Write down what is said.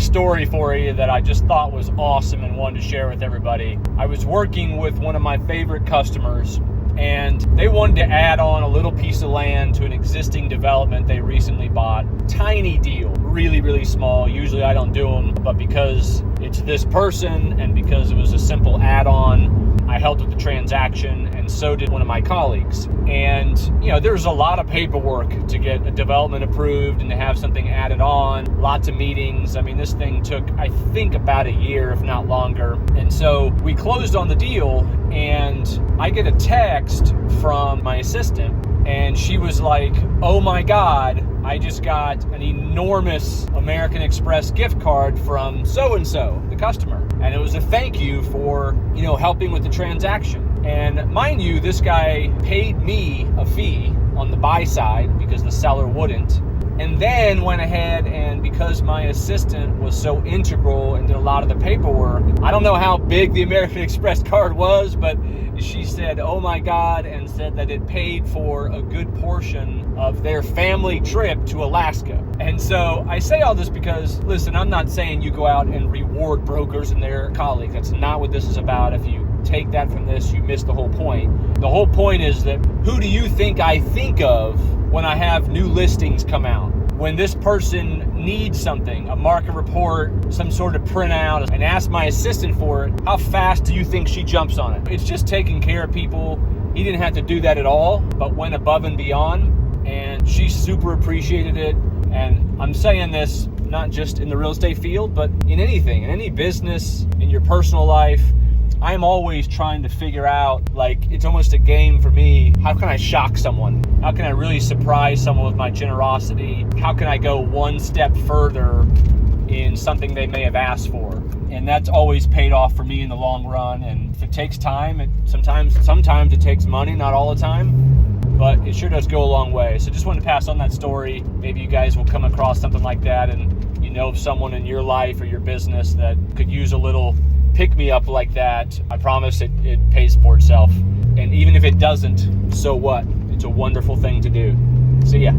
story for you that I just thought was awesome and wanted to share with everybody. I was working with one of my favorite customers, and they wanted to add on a little piece of land to an existing development they recently bought. Tiny deal, really, really small. Usually I don't do them, but because it's this person and because it was a simple add-on, I helped with the transaction, and so did one of my colleagues. And, there's a lot of paperwork to get a development approved and to have something added on, lots of meetings. I mean, this thing took, I think, about a year, if not longer. And so we closed on the deal, and I get a text from my assistant, and she was like, "Oh my God, I just got an enormous American Express gift card from so-and-so, the customer. And it was a thank you for, helping with the transaction." And mind you, this guy paid me a fee on the buy side because the seller wouldn't. And then went ahead, and because my assistant was so integral and did a lot of the paperwork, I don't know how big the American Express card was, but she said, "Oh my God," and said that it paid for a good portion of their family trip to Alaska. And so I say all this because, listen, I'm not saying you go out and reward brokers and their colleagues. That's not what this is about. If you take that from this, you miss the whole point. The whole point is that who do you think I think of when I have new listings come out? When this person needs something, a market report, some sort of printout, and ask my assistant for it, how fast do you think she jumps on it? It's just taking care of people. He didn't have to do that at all, but went above and beyond, and she super appreciated it. And I'm saying this not just in the real estate field, but in anything, in any business, in your personal life. I'm always trying to figure out, it's almost a game for me. How can I shock someone? How can I really surprise someone with my generosity? How can I go one step further in something they may have asked for? And that's always paid off for me in the long run. And if it takes time, sometimes it takes money, not all the time, but it sure does go a long way. So just wanted to pass on that story. Maybe you guys will come across something like that, and you know of someone in your life or your business that could use a little pick me up like that. I promise it pays for itself. And even if it doesn't, so what? It's a wonderful thing to do. See ya.